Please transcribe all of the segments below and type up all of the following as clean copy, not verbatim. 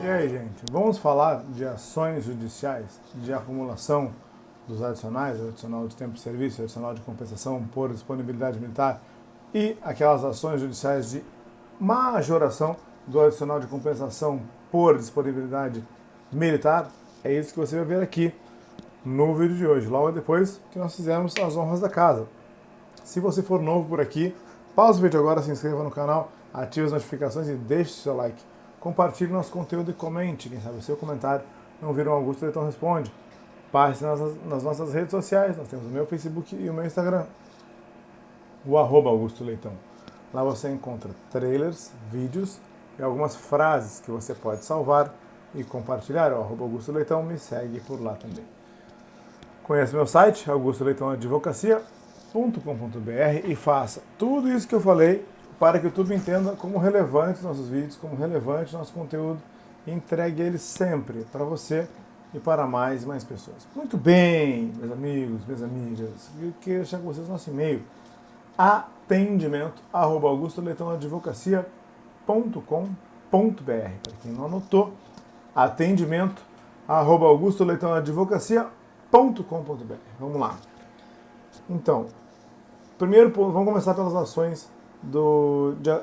E aí, gente, vamos falar de ações judiciais de acumulação dos adicionais, o adicional de tempo de serviço, o adicional de compensação por disponibilidade militar e aquelas ações judiciais de majoração do adicional de compensação por disponibilidade militar. É isso que você vai ver aqui no vídeo de hoje, logo depois que nós fizermos as honras da casa. Se você for novo por aqui, pausa o vídeo agora, se inscreva no canal, ative as notificações e deixe seu like. Compartilhe nosso conteúdo e comente. Quem sabe o seu comentário não vira um Augusto Leitão Responde. Passe nas nossas redes sociais. Nós temos o meu Facebook e o meu Instagram, o @Augusto Leitão. Lá você encontra trailers, vídeos e algumas frases que você pode salvar e compartilhar. O @Augusto Leitão, me segue por lá também. Conheça meu site, augustoleitãoadvocacia.com.br, e faça tudo isso que eu falei para que o YouTube entenda como relevante os nossos vídeos, como relevante o nosso conteúdo, e entregue ele sempre para você e para mais e mais pessoas. Muito bem, meus amigos, minhas amigas, eu quero deixar com vocês o nosso e-mail, atendimento@augustoleitãoadvocacia.com.br. Para quem não anotou, atendimento@augustoleitãoadvocacia.com.br. Vamos lá. Então, primeiro ponto, vamos começar pelas ações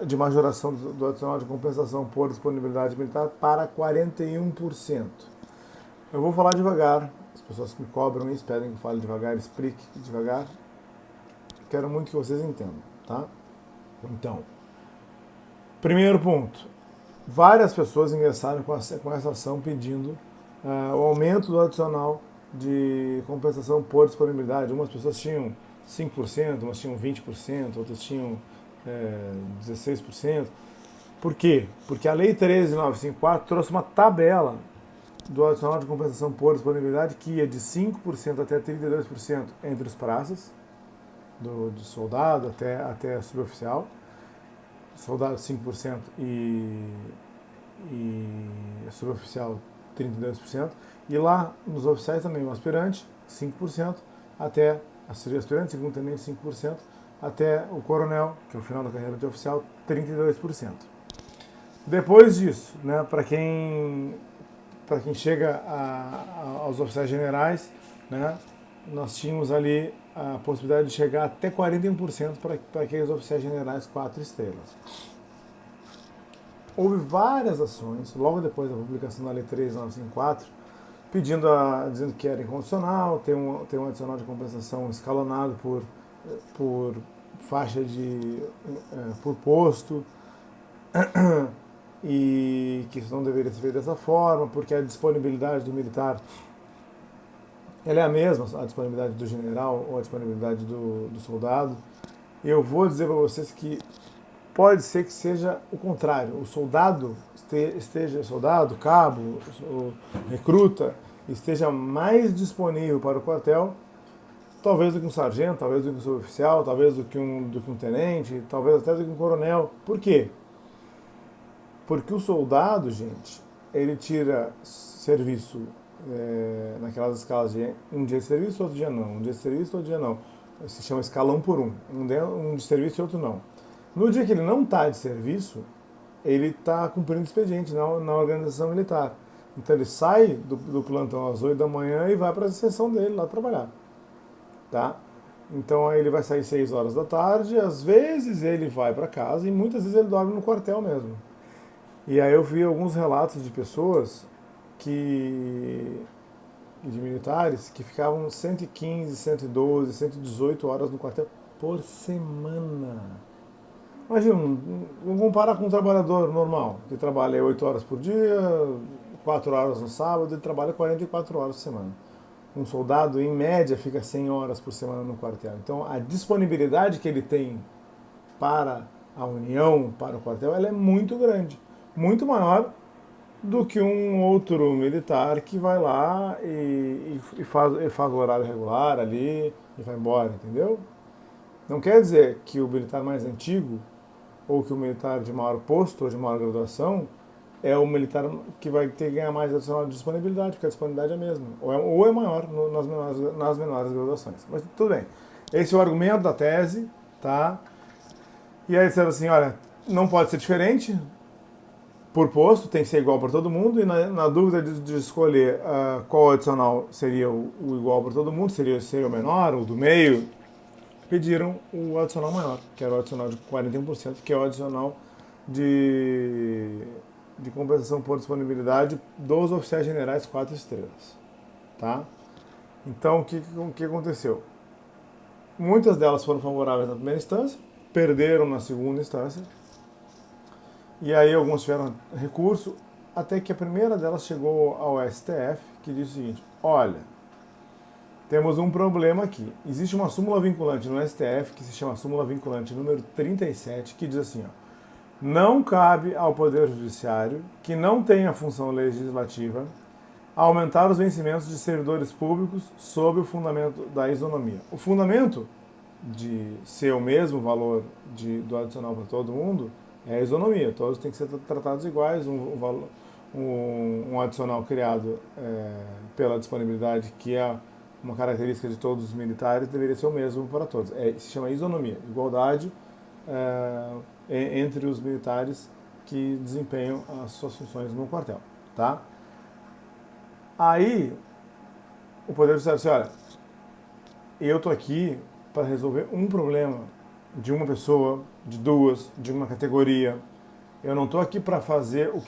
de majoração do adicional de compensação por disponibilidade militar para 41%. Eu vou falar devagar, as pessoas me cobram isso, pedem que eu fale devagar, explique devagar. Quero muito que vocês entendam, tá? Então, primeiro ponto, várias pessoas ingressaram com essa ação pedindo o aumento do adicional de compensação por disponibilidade. Umas pessoas tinham 5%, umas tinham 20%, outras tinham 16%. Por quê? Porque a Lei 13.954 trouxe uma tabela do adicional de compensação por disponibilidade que ia de 5% até 32% entre os praças, de soldado até suboficial, soldado 5% e suboficial 32%, e lá nos oficiais também o aspirante 5%, até seria aspirante, segundo tenente 5%, até o coronel, que é o final da carreira de oficial, 32%. Depois disso, né, para quem chega aos oficiais generais, né, nós tínhamos ali a possibilidade de chegar até 41% para aqueles oficiais generais 4 estrelas. Houve várias ações, logo depois da publicação da Lei 3.954, dizendo que era incondicional, tem um adicional de compensação escalonado por faixa por posto, e que isso não deveria ser feito dessa forma, porque a disponibilidade do militar ela é a mesma, a disponibilidade do general ou a disponibilidade do soldado. Eu vou dizer para vocês que pode ser que seja o contrário. O soldado soldado, cabo, recruta, esteja mais disponível para o quartel, talvez do que um sargento, talvez do que um suboficial, talvez do que um tenente, talvez até do que um coronel. Por quê? Porque o soldado, gente, ele tira serviço naquelas escalas de um dia de serviço, outro dia não, um dia de serviço, outro dia não. Se chama escalão por um de serviço e outro não. No dia que ele não está de serviço, ele está cumprindo expediente na organização militar. Então ele sai do plantão às 8 da manhã e vai para a sessão dele lá trabalhar. Tá? Então aí ele vai sair 6 horas da tarde, às vezes ele vai para casa e muitas vezes ele dorme no quartel mesmo. E aí eu vi alguns relatos de pessoas de militares que ficavam 115, 112, 118 horas no quartel por semana. Imagina, vamos comparar com um trabalhador normal, que trabalha 8 horas por dia, 4 horas no sábado, ele trabalha 44 horas por semana. Um soldado, em média, fica 100 horas por semana no quartel. Então, a disponibilidade que ele tem para a União, para o quartel, ela é muito grande. Muito maior do que um outro militar que vai lá e faz o horário regular ali e vai embora, entendeu? Não quer dizer que o militar mais antigo ou que o militar de maior posto ou de maior graduação é o militar que vai ter que ganhar mais adicional de disponibilidade, porque a disponibilidade é a mesma, ou é maior nas menores graduações. Mas tudo bem. Esse é o argumento da tese, tá? E aí disseram assim, olha, não pode ser diferente, por posto, tem que ser igual para todo mundo, e na dúvida de escolher qual adicional seria o igual para todo mundo, seria o menor, o do meio, pediram o adicional maior, que era o adicional de 41%, que é o adicional de, de compensação por disponibilidade dos oficiais generais 4 estrelas. Tá? Então, o que aconteceu? Muitas delas foram favoráveis na primeira instância, perderam na segunda instância, e aí alguns tiveram recurso, até que a primeira delas chegou ao STF, que disse o seguinte: olha, temos um problema aqui. Existe uma súmula vinculante no STF, que se chama súmula vinculante número 37, que diz assim, ó: não cabe ao Poder Judiciário, que não tem a função legislativa, aumentar os vencimentos de servidores públicos sob o fundamento da isonomia. O fundamento de ser o mesmo valor do adicional para todo mundo é a isonomia. Todos têm que ser tratados iguais. Um adicional criado pela disponibilidade, que é uma característica de todos os militares, deveria ser o mesmo para todos. Se chama isonomia, igualdade entre os militares que desempenham as suas funções no quartel. Tá? Aí, o Poder Judiciário disse: olha, eu estou aqui para resolver um problema de uma pessoa, de duas, de uma categoria. Eu não estou aqui para fazer o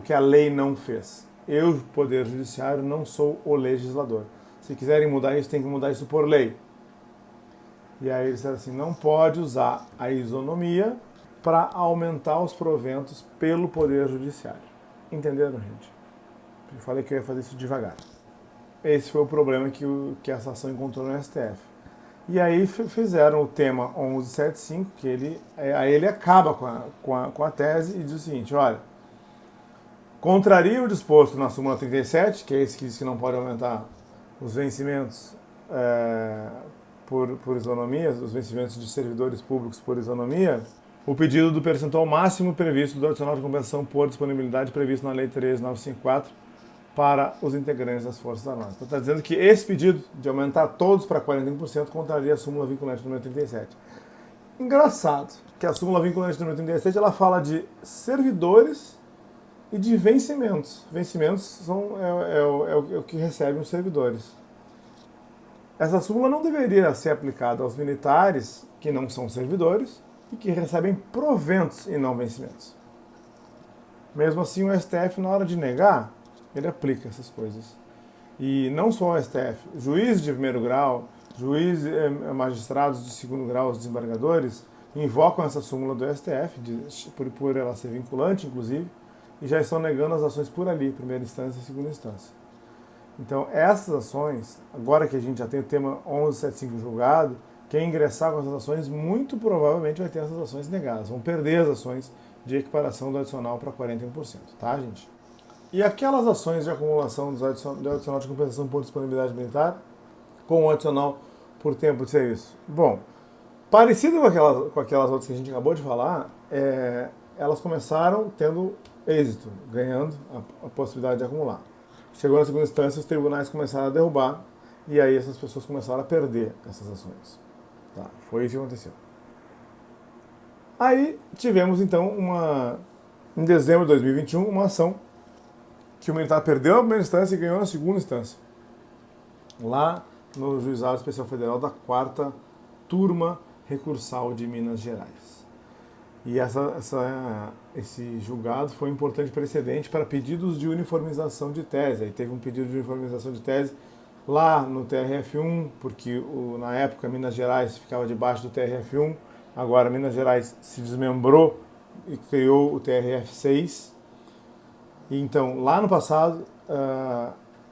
que a lei não fez. Eu, Poder Judiciário, não sou o legislador. Se quiserem mudar isso, tem que mudar isso por lei. E aí eles disseram assim: não pode usar a isonomia para aumentar os proventos pelo Poder Judiciário. Entenderam, gente? Eu falei que eu ia fazer isso devagar. Esse foi o problema que essa ação encontrou no STF. E aí fizeram o tema 1175, que ele acaba com a tese e diz o seguinte: olha, contraria o disposto na súmula 37, que é esse que diz que não pode aumentar os vencimentos por isonomia, os vencimentos de servidores públicos por isonomia, o pedido do percentual máximo previsto do adicional de compensação por disponibilidade previsto na Lei 13954 para os integrantes das Forças Armadas. Então está dizendo que esse pedido de aumentar todos para 41% contraria a súmula vinculante número 37. Engraçado que a súmula vinculante número 37 ela fala de servidores e de vencimentos. Vencimentos são o que recebem os servidores. Essa súmula não deveria ser aplicada aos militares que não são servidores e que recebem proventos e não vencimentos. Mesmo assim, o STF, na hora de negar, ele aplica essas coisas. E não só o STF, juízes de primeiro grau, juízes, magistrados de segundo grau, os desembargadores, invocam essa súmula do STF, por ela ser vinculante, inclusive, e já estão negando as ações por ali, primeira instância e segunda instância. Então, essas ações, agora que a gente já tem o tema 1175 julgado, quem ingressar com essas ações, muito provavelmente vai ter essas ações negadas, vão perder as ações de equiparação do adicional para 41%, tá, gente? E aquelas ações de acumulação do adicional de compensação por disponibilidade militar com o adicional por tempo de serviço? Bom, parecido com aquelas outras que a gente acabou de falar, elas começaram tendo êxito, ganhando a possibilidade de acumular. Chegou na segunda instância, os tribunais começaram a derrubar e aí essas pessoas começaram a perder essas ações. Tá, foi isso que aconteceu. Aí tivemos então em dezembro de 2021, uma ação que o militar perdeu na primeira instância e ganhou na segunda instância, lá no Juizado Especial Federal da 4ª Turma Recursal de Minas Gerais. E esse julgado foi um importante precedente para pedidos de uniformização de tese. Aí teve um pedido de uniformização de tese lá no TRF1, porque na época Minas Gerais ficava debaixo do TRF1, agora Minas Gerais se desmembrou e criou o TRF6. Então, lá no passado,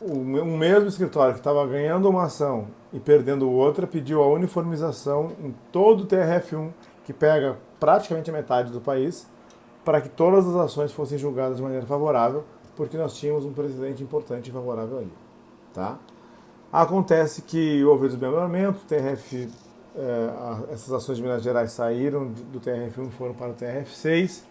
o mesmo escritório que estava ganhando uma ação e perdendo outra pediu a uniformização em todo o TRF1, que pega praticamente a metade do país, para que todas as ações fossem julgadas de maneira favorável, porque nós tínhamos um precedente importante e favorável ali. Tá? Acontece que houve o desmembramento, essas ações de Minas Gerais saíram do TRF1 e foram para o TRF6,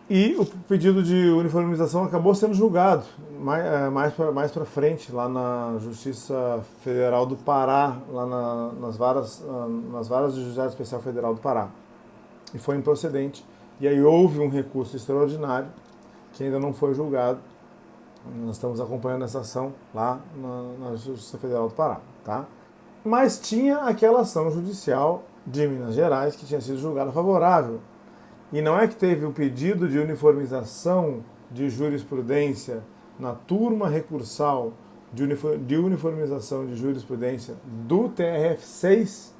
e o pedido de uniformização acabou sendo julgado mais para frente, lá na Justiça Federal do Pará, lá nas varas do Juizado Especial Federal do Pará. E foi improcedente, E aí houve um recurso extraordinário que ainda não foi julgado. Nós estamos acompanhando essa ação lá na Justiça Federal do Pará, tá? Mas tinha aquela ação judicial de Minas Gerais que tinha sido julgada favorável. E não é que teve o pedido de uniformização de jurisprudência na turma recursal de uniformização de jurisprudência do TRF6,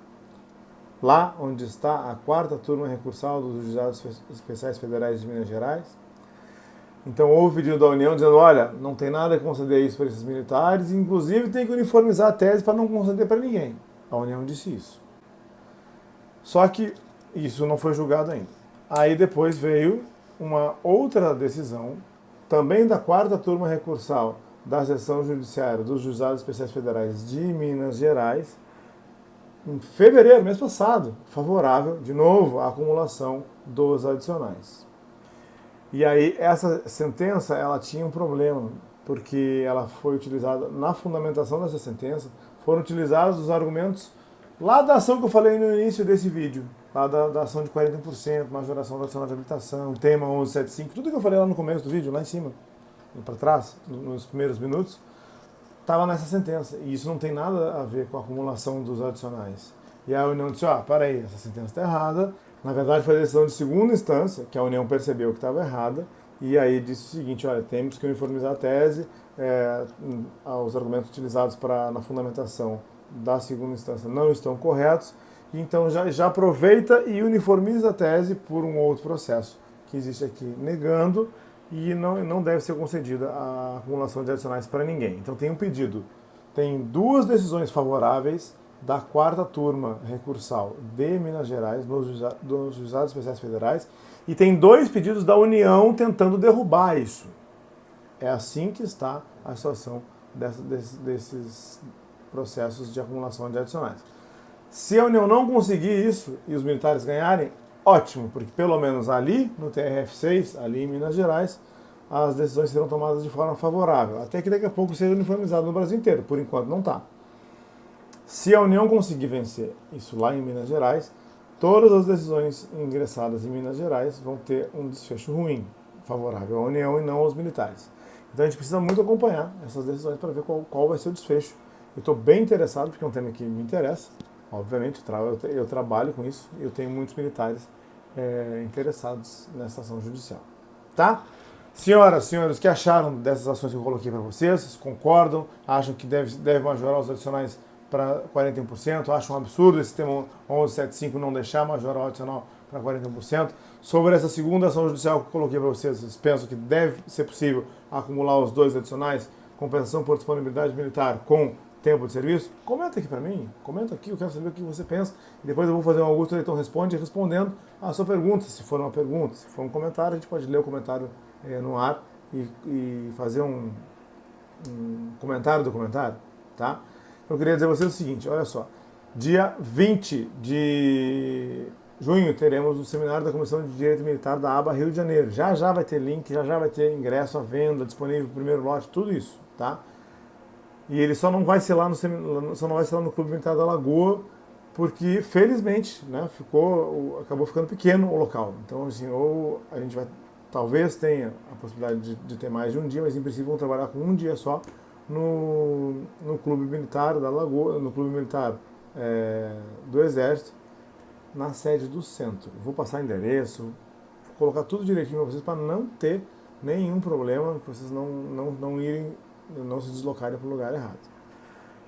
lá onde está a quarta turma recursal dos Juizados Especiais Federais de Minas Gerais. Então houve pedido da União dizendo, olha, não tem nada a conceder isso para esses militares, inclusive tem que uniformizar a tese para não conceder para ninguém. A União disse isso. Só que isso não foi julgado ainda. Aí depois veio uma outra decisão, também da quarta turma recursal da Seção Judiciária dos Juizados Especiais Federais de Minas Gerais, em fevereiro, mês passado, favorável, de novo, à acumulação dos adicionais. E aí, essa sentença, ela tinha um problema, porque ela foi utilizada, na fundamentação dessa sentença, foram utilizados os argumentos lá da ação que eu falei no início desse vídeo, lá da ação de 40%, majoração da adicional de habilitação, tema 1175, tudo que eu falei lá no começo do vídeo, lá em cima, para trás, nos primeiros minutos, estava nessa sentença. E isso não tem nada a ver com a acumulação dos adicionais. E a União disse, peraí, essa sentença está errada. Na verdade, foi a decisão de segunda instância, que a União percebeu que estava errada, e aí disse o seguinte, olha, temos que uniformizar a tese, os argumentos utilizados na fundamentação da segunda instância não estão corretos, então já aproveita e uniformiza a tese por um outro processo que existe aqui, negando, e não deve ser concedida a acumulação de adicionais para ninguém. Então tem um pedido, tem duas decisões favoráveis da quarta turma recursal de Minas Gerais, dos Juizados Especiais Federais, e tem dois pedidos da União tentando derrubar isso. É assim que está a situação desses processos de acumulação de adicionais. Se a União não conseguir isso e os militares ganharem, ótimo, porque pelo menos ali no TRF6, ali em Minas Gerais, as decisões serão tomadas de forma favorável, até que daqui a pouco seja uniformizado no Brasil inteiro. Por enquanto não está. Se a União conseguir vencer isso lá em Minas Gerais, todas as decisões ingressadas em Minas Gerais vão ter um desfecho ruim, favorável à União e não aos militares. Então a gente precisa muito acompanhar essas decisões para ver qual vai ser o desfecho. Eu estou bem interessado, porque é um tema que me interessa. Obviamente, eu trabalho com isso e eu tenho muitos militares interessados nessa ação judicial. Tá? Senhoras, senhores, o que acharam dessas ações que eu coloquei para vocês? Vocês concordam? Acham que deve majorar os adicionais para 41%? Acham um absurdo esse tema 1175 não deixar majorar o adicional para 41%? Sobre essa segunda ação judicial que eu coloquei para vocês pensam que deve ser possível acumular os dois adicionais, compensação por disponibilidade militar com tempo de serviço? Comenta aqui para mim, comenta aqui, eu quero saber o que você pensa. E depois eu vou fazer um Augusto Leitão Responde respondendo a sua pergunta, se for uma pergunta. Se for um comentário, a gente pode ler o comentário no ar e fazer um comentário do comentário, tá? Eu queria dizer a vocês o seguinte, olha só, dia 20 de junho teremos o seminário da Comissão de Direito Militar da ABA Rio de Janeiro. Já vai ter link, já vai ter ingresso à venda, disponível o primeiro lote, tudo isso, tá? E ele só não vai ser lá no Clube Militar da Lagoa, porque felizmente, né, acabou ficando pequeno o local. Então, assim, ou a gente talvez tenha a possibilidade de ter mais de um dia, mas em princípio vão trabalhar com um dia só no Clube Militar da Lagoa, no Clube Militar do Exército, na sede do centro. Vou passar endereço, vou colocar tudo direitinho para vocês, para não ter nenhum problema, para vocês não se deslocarem para o lugar errado.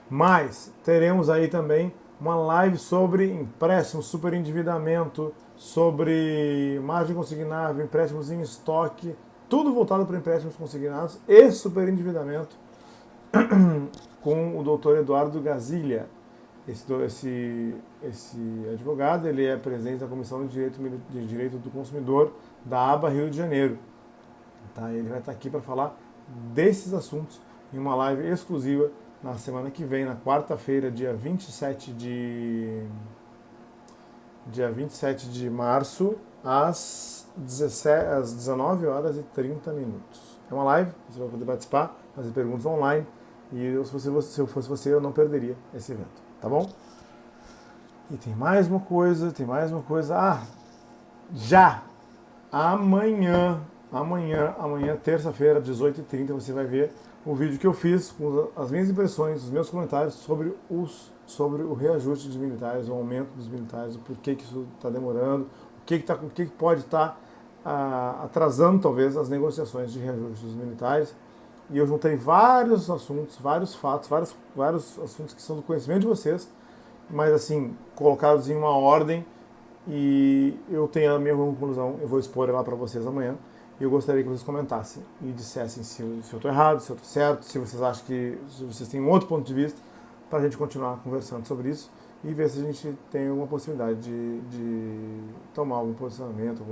Mas teremos aí também uma live sobre empréstimos, superendividamento, sobre margem consignável, empréstimos em estoque, tudo voltado para empréstimos consignados e superendividamento com o Dr. Eduardo Gazilha. Esse advogado, ele é presidente da Comissão de Direito do Consumidor da ABA Rio de Janeiro. Tá? Ele vai estar aqui para falar desses assuntos em uma live exclusiva na semana que vem, na quarta-feira, dia 27 de março, às 19 horas e 30 minutos. É uma live, você vai poder participar, fazer perguntas online, e se eu fosse você, eu não perderia esse evento, tá bom? E tem mais uma coisa, amanhã, terça-feira, 18h30, você vai ver o vídeo que eu fiz com as minhas impressões, os meus comentários sobre o reajuste dos militares, o aumento dos militares, o porquê que isso está demorando, o que pode estar atrasando, talvez, as negociações de reajuste dos militares. E eu juntei vários assuntos, vários fatos, vários assuntos que são do conhecimento de vocês, mas assim, colocados em uma ordem, e eu tenho a minha conclusão, eu vou expor ela para vocês amanhã, e eu gostaria que vocês comentassem e dissessem se eu estou errado, se eu estou certo, se vocês acham que se vocês têm um outro ponto de vista, para a gente continuar conversando sobre isso e ver se a gente tem alguma possibilidade de tomar algum posicionamento,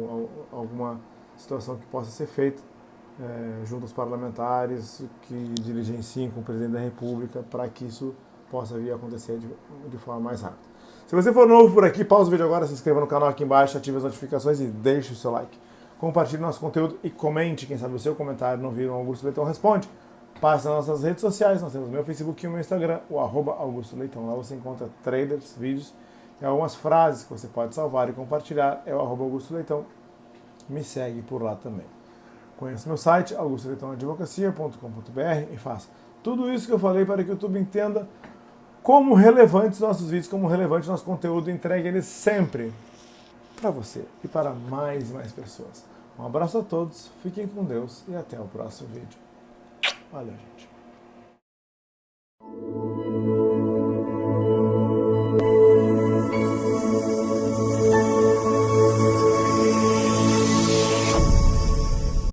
alguma situação que possa ser feita junto aos parlamentares que diligenciem com o presidente da República para que isso possa vir a acontecer de forma mais rápida. Se você for novo por aqui, pausa o vídeo agora, se inscreva no canal aqui embaixo, ative as notificações e deixe o seu like. Compartilhe nosso conteúdo e comente, quem sabe o seu comentário não vira um Augusto Leitão Responde. Passe nas nossas redes sociais, nós temos o meu Facebook e o meu Instagram, o @Augusto Leitão. Lá você encontra trailers, vídeos e algumas frases que você pode salvar e compartilhar, é o @Augusto Leitão. Me segue por lá também. Conheça meu site, augustoleitãoadvocacia.com.br e faça tudo isso que eu falei para que o YouTube entenda como relevantes nossos vídeos, como relevante nosso conteúdo, entregue ele sempre para você e para mais e mais pessoas. Um abraço a todos, fiquem com Deus e até o próximo vídeo. Valeu, gente.